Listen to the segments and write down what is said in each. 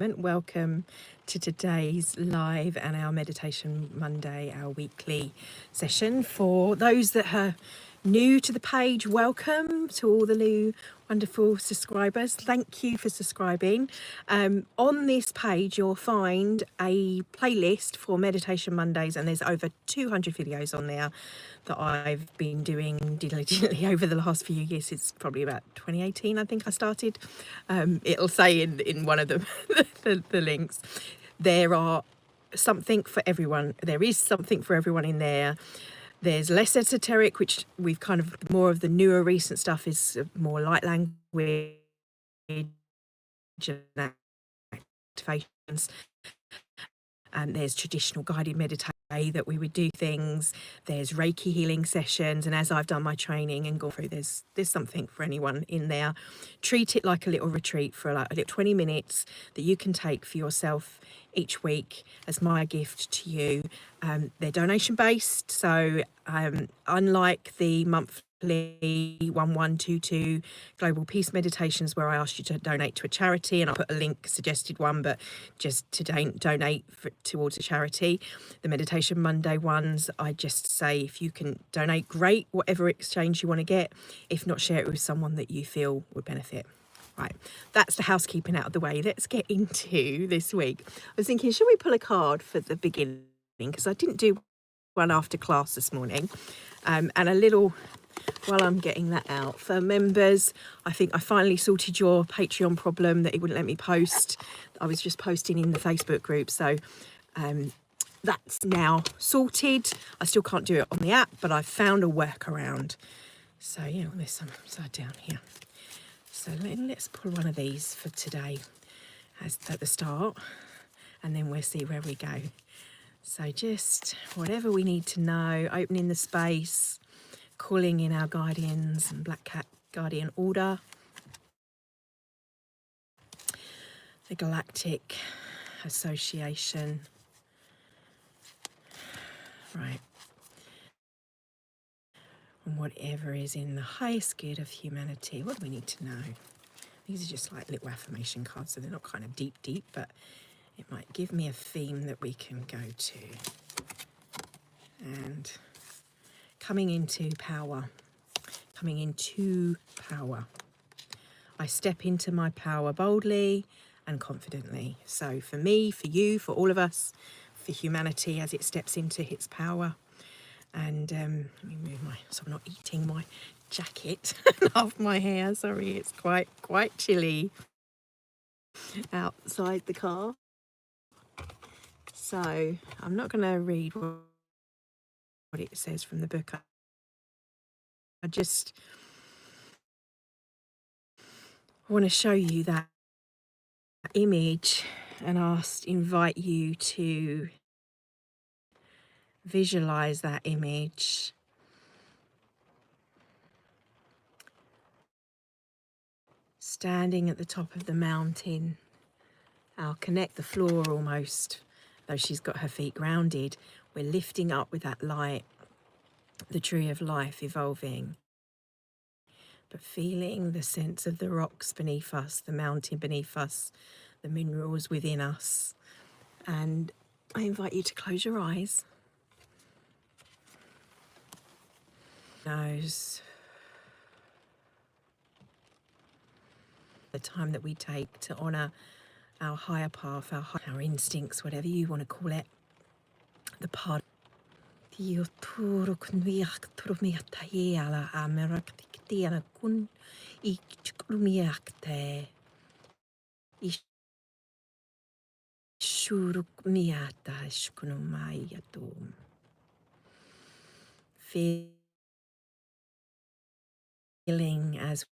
Welcome to today's live and our Meditation Monday, our weekly session. For those that are new to the page, welcome to all the new wonderful subscribers. Thank you for subscribing. On this page, you'll find a playlist for Meditation Mondays, and there's over 200 videos on there that I've been doing diligently over the last few years. It's probably about 2018, I think I started. It'll say in one of them, the links. There are something for everyone. There is something for everyone in there. There's less esoteric, which we've kind of, more of the newer recent stuff is more light language and activations. And there's traditional guided meditation that we would do things. There's Reiki healing sessions, and as I've done my training and gone through, there's something for anyone in there. Treat it like a little retreat for like a little 20 minutes that you can take for yourself each week as my gift to you. They're donation based, so unlike the monthly 1122 global peace meditations where I asked you to donate to a charity, and I put a link, suggested one, but just to donate towards a charity. The Meditation Monday ones, I just say if you can donate, great, whatever exchange you want to get. If not, share it with someone that you feel would benefit. Right, that's the housekeeping out of the way. Let's get into this week. I was thinking, should we pull a card for the beginning? Because I didn't do one after class this morning. And a little, while I'm getting that out, for members, I think I finally sorted your Patreon problem that it wouldn't let me post. I was just posting in the Facebook group. So that's now sorted. I still can't do it on the app, but I've found a workaround. So yeah, there's some upside down here. So let's pull one of these for today as at the start, and then we'll see where we go. So just whatever we need to know, opening the space, calling in our guardians and Black Cat Guardian Order, the Galactic Association. Right. And whatever is in the highest good of humanity. What do we need to know? These are just like little affirmation cards, so they're not kind of deep, but it might give me a theme that we can go to. And coming into power. I step into my power boldly and confidently. So for me, for you, for all of us, for humanity as it steps into its power. And let me move so I'm not eating my jacket off my hair. Sorry, it's quite chilly outside the car. So I'm not going to read what it says from the book. I just want to show you that image and invite you to visualize that image. Standing at the top of the mountain. I'll connect the floor almost, though she's got her feet grounded. We're lifting up with that light, the tree of life evolving. But feeling the sense of the rocks beneath us, the mountain beneath us, the minerals within us. And I invite you to close your eyes. Nose. The time that we take to honour our higher path, our instincts, whatever you want to call it. The part. Feeling as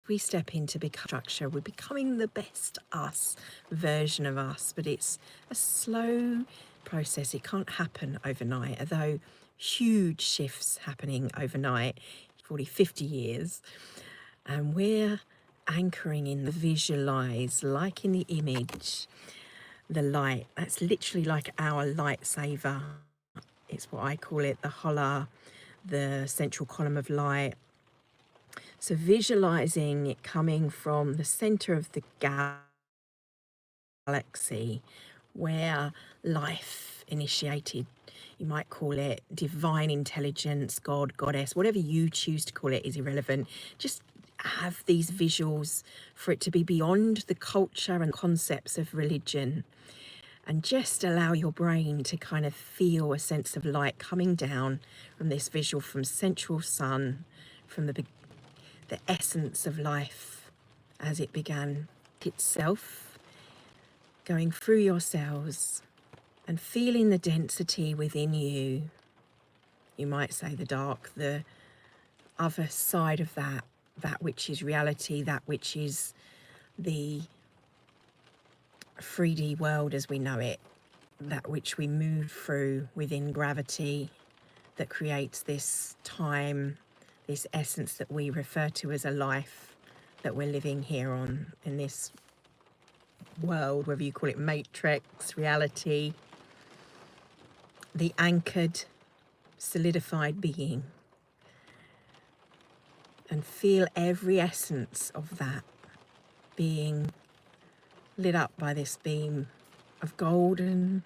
we step into big structure, we're becoming the best us version of us, but it's a slow process. It can't happen overnight, although huge shifts happening overnight, 40, 50 years. And we're anchoring in the visualize, like in the image, the light. That's literally like our lightsaber. It's what I call it, the holla, the central column of light. So visualizing it coming from the center of the galaxy where life initiated. You might call it divine intelligence, God, goddess, whatever you choose to call it is irrelevant. Just have these visuals for it to be beyond the culture and concepts of religion, and just allow your brain to kind of feel a sense of light coming down from this visual, from central sun, from the essence of life as it began itself, going through your cells and feeling the density within you. You might say the dark, the other side of that which is reality, that which is the 3D world as we know it, that which we move through within gravity, that creates this time, this essence that we refer to as a life that we're living here on in this world, whether you call it matrix, reality, the anchored, solidified being. And feel every essence of that being lit up by this beam of golden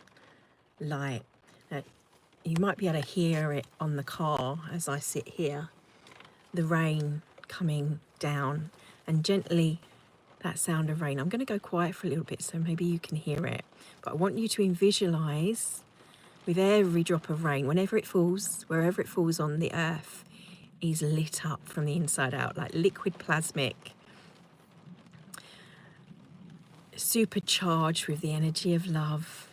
light. Now, you might be able to hear it on the car as I sit here, the rain coming down, and gently that sound of rain. I'm going to go quiet for a little bit so maybe you can hear it, but I want you to visualize with every drop of rain, whenever it falls, wherever it falls on the earth, is lit up from the inside out, like liquid plasmic, supercharged with the energy of love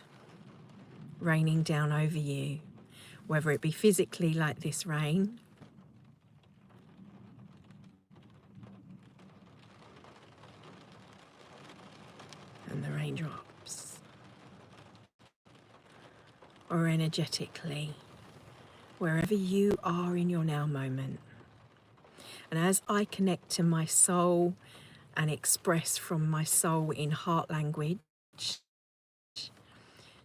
raining down over you, whether it be physically like this rain, and the raindrops, or energetically, wherever you are in your now moment. And as I connect to my soul and express from my soul in heart language,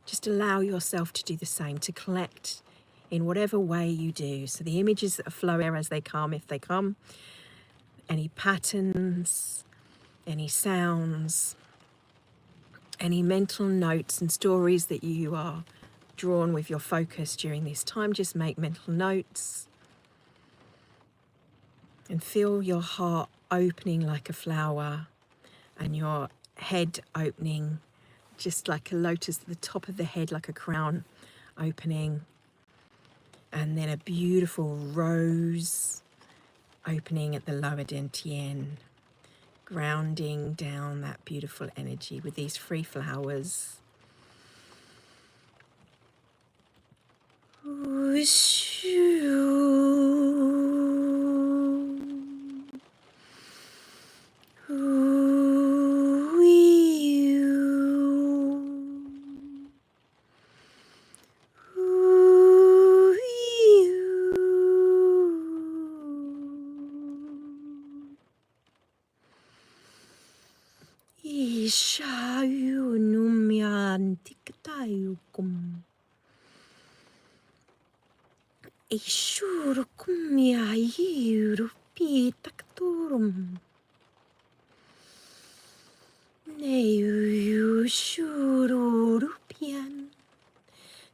just allow yourself to do the same, to collect in whatever way you do. So the images that are flowing as they come, if they come, any patterns, any sounds, any mental notes and stories that you are drawn with your focus during this time, just make mental notes and feel your heart opening like a flower and your head opening just like a lotus at the top of the head, like a crown opening, and then a beautiful rose opening at the lower dantian, grounding down that beautiful energy with these 3 flowers.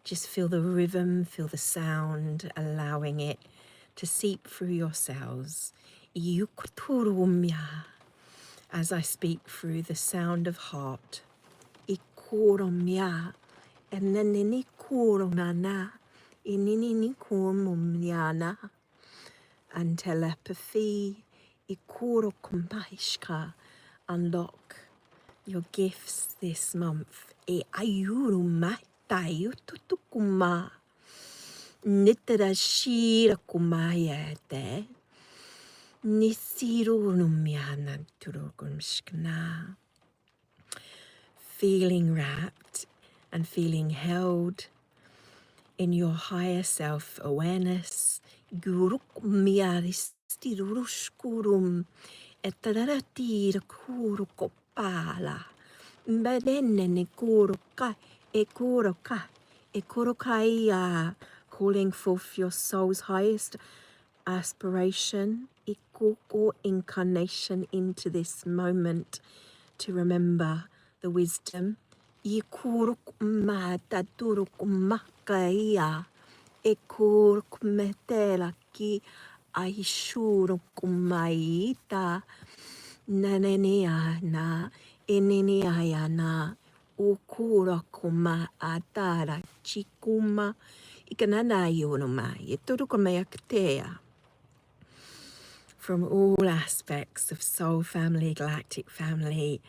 Just feel the rhythm, feel the sound, allowing it to seep through your cells. As I speak through the sound of heart. And telepathy. Unlock your gifts this month. Feeling wrapped and feeling held in your higher self awareness. Calling forth your soul's highest aspiration, or incarnation into this moment to remember the wisdom. Naneniana, ininiayana, ukura kuma atara chikuma, ikananayunuma, yiturukumayaktea. From all aspects of soul family, galactic family,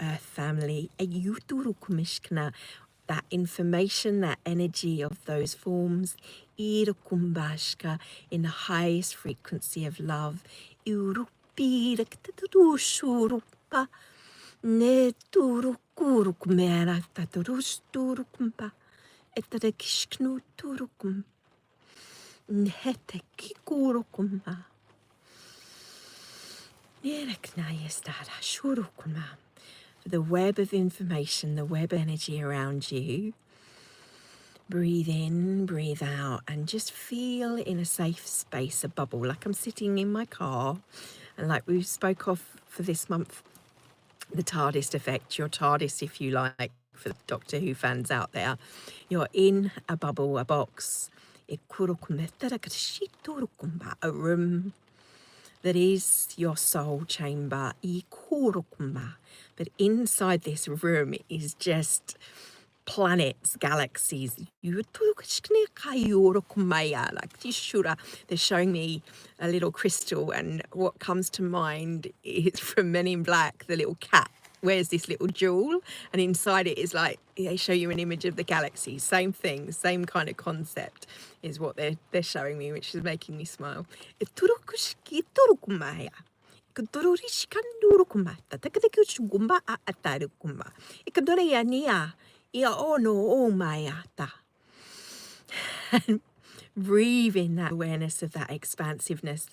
earth family, ayuturukumishkana, that information, that energy of those forms, irukumbashka, in the highest frequency of love, irupirakaturushurupa, neturukurukumera taturusturukumpa, etadekishknuturukum, nehetekikurukumma. The web of information, the web energy around you. Breathe in, breathe out, and just feel in a safe space, a bubble, like I'm sitting in my car. And like we spoke of for this month, the TARDIS effect, your TARDIS, if you like, for the Doctor Who fans out there. You're in a bubble, a box, a room that is your soul chamber. But inside this room is just planets, galaxies. They're showing me a little crystal, and what comes to mind is from Men in Black, the little cat wears this little jewel, and inside it is like, they show you an image of the galaxy. Same thing, same kind of concept is what they're showing me, which is making me smile. And breathe in that awareness of that expansiveness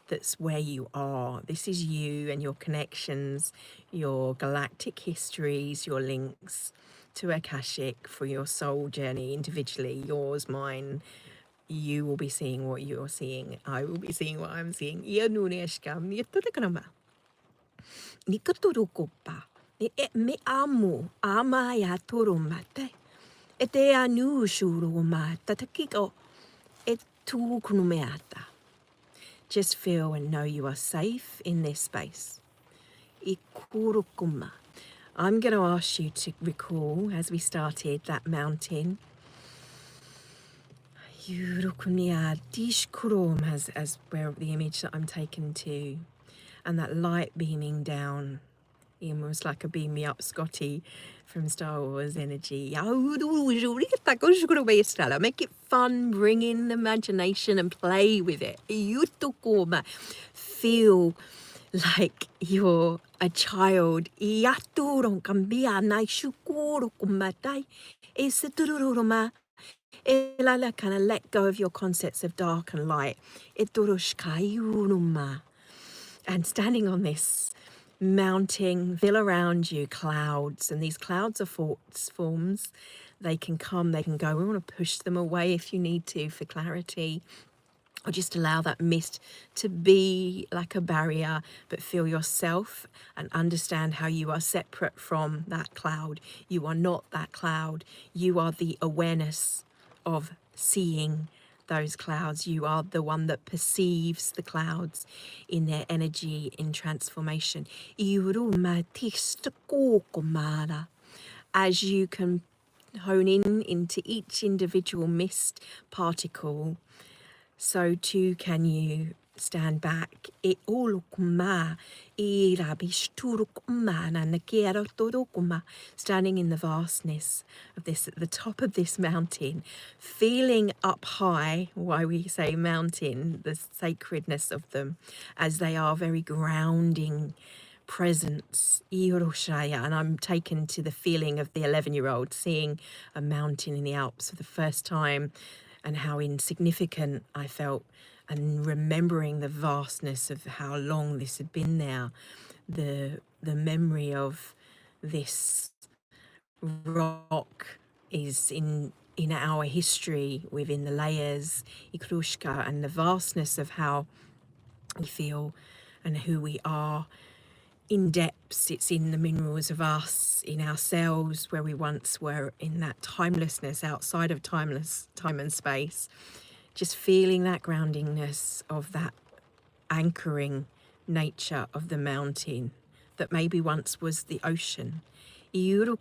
that's where you are. This is you and your connections, your galactic histories, your links to akashic for your soul journey individually, yours, mine. You will be seeing what you're seeing. I will be seeing what I'm seeing. Me amo amaya turumate. Ete anu shuruma tatakiko etu kunumeata. Just feel and know you are safe in this space. Ikurukuma. I'm going to ask you to recall, as we started, that mountain. Yurukunia dishkurum as where the image that I'm taken to, and that light beaming down. Almost like a beam me up Scotty from Star Wars energy. Make it fun, bring in the imagination and play with it. Feel like you're a child. Kind of let go of your concepts of dark and light. And standing on this mounting, feel around you clouds, and these clouds are forms. They can come, they can go. We want to push them away if you need to for clarity, or just allow that mist to be like a barrier, but feel yourself and understand how you are separate from that cloud. You are not that cloud. You are the awareness of seeing those clouds. You are the one that perceives the clouds in their energy, in transformation. As you can hone in into each individual mist particle, so too can you stand back. Standing in the vastness of this, at the top of this mountain, feeling up high, why we say mountain, the sacredness of them, as they are very grounding presence. And I'm taken to the feeling of the 11-year-old seeing a mountain in the Alps for the first time, and how insignificant I felt, and remembering the vastness of how long this had been there, the memory of this rock is in our history, within the layers, ikrushka, and the vastness of how we feel and who we are. In depths, it's in the minerals of us, in ourselves, where we once were, in that timelessness outside of time and space. Just feeling that groundingness of that anchoring nature of the mountain that maybe once was the ocean. And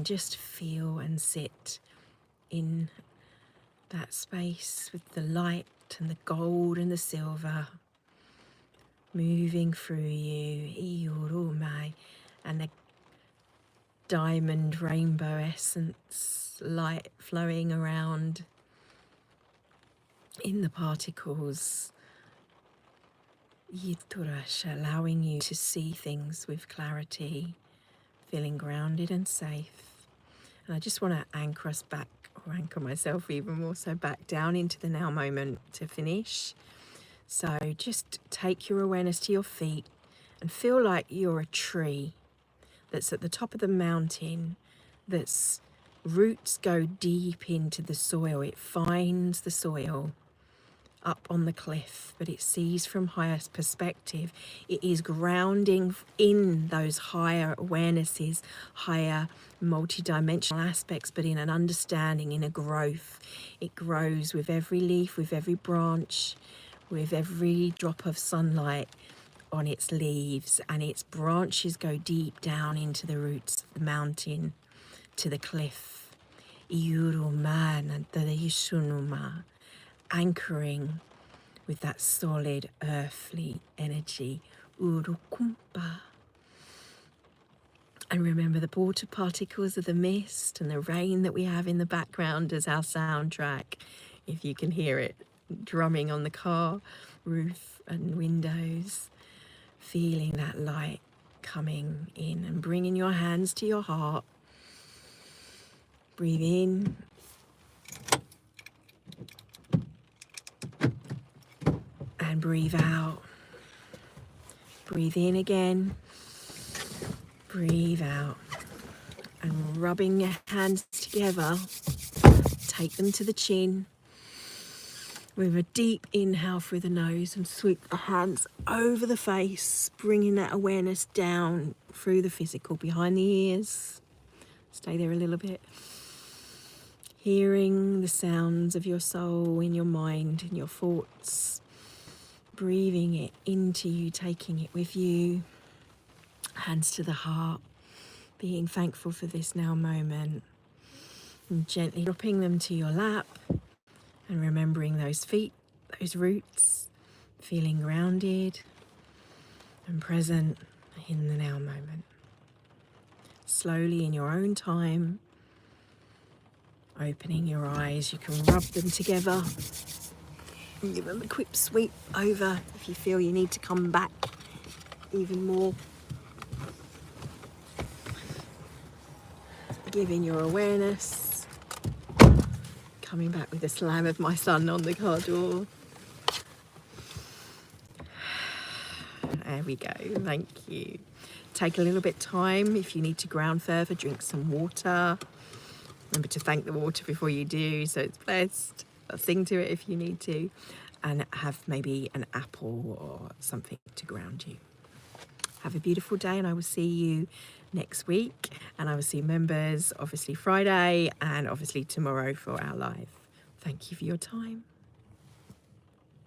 just feel and sit in that space with the light and the gold and the silver moving through you, and the diamond rainbow essence light flowing around in the particles, allowing you to see things with clarity, feeling grounded and safe. And I just want to anchor us back, or anchor myself even more so, back down into the now moment to finish. So just take your awareness to your feet and feel like you're a tree that's at the top of the mountain, that's roots go deep into the soil. It finds the soil up on the cliff, but it sees from highest perspective. It is grounding in those higher awarenesses, higher multidimensional aspects, but in an understanding, in a growth. It grows with every leaf, with every branch, with every drop of sunlight on its leaves, and its branches go deep down into the roots of the mountain, to the cliff. Anchoring with that solid earthly energy. Urukumpa. And remember the water particles of the mist and the rain that we have in the background as our soundtrack, if you can hear it drumming on the car roof and windows. Feeling that light coming in and bringing your hands to your heart. Breathe in. And breathe out. Breathe in again. Breathe out. And rubbing your hands together, take them to the chin. With a deep inhale through the nose and sweep the hands over the face, bringing that awareness down through the physical, behind the ears. Stay there a little bit. Hearing the sounds of your soul in your mind and your thoughts. Breathing it into you, taking it with you. Hands to the heart. Being thankful for this now moment. And gently dropping them to your lap. And remembering those feet, those roots, feeling grounded and present in the now moment. Slowly, in your own time, opening your eyes. You can rub them together and give them a quick sweep over if you feel you need to come back even more. Giving your awareness. Coming back with the slam of my son on the car door. There we go, thank you. Take a little bit of time. If you need to ground further, drink some water. Remember to thank the water before you do, so it's blessed. Sing to it if you need to. And have maybe an apple or something to ground you. Have a beautiful day, and I will see you next week. And I will see members obviously Friday and obviously tomorrow for our live. Thank you for your time.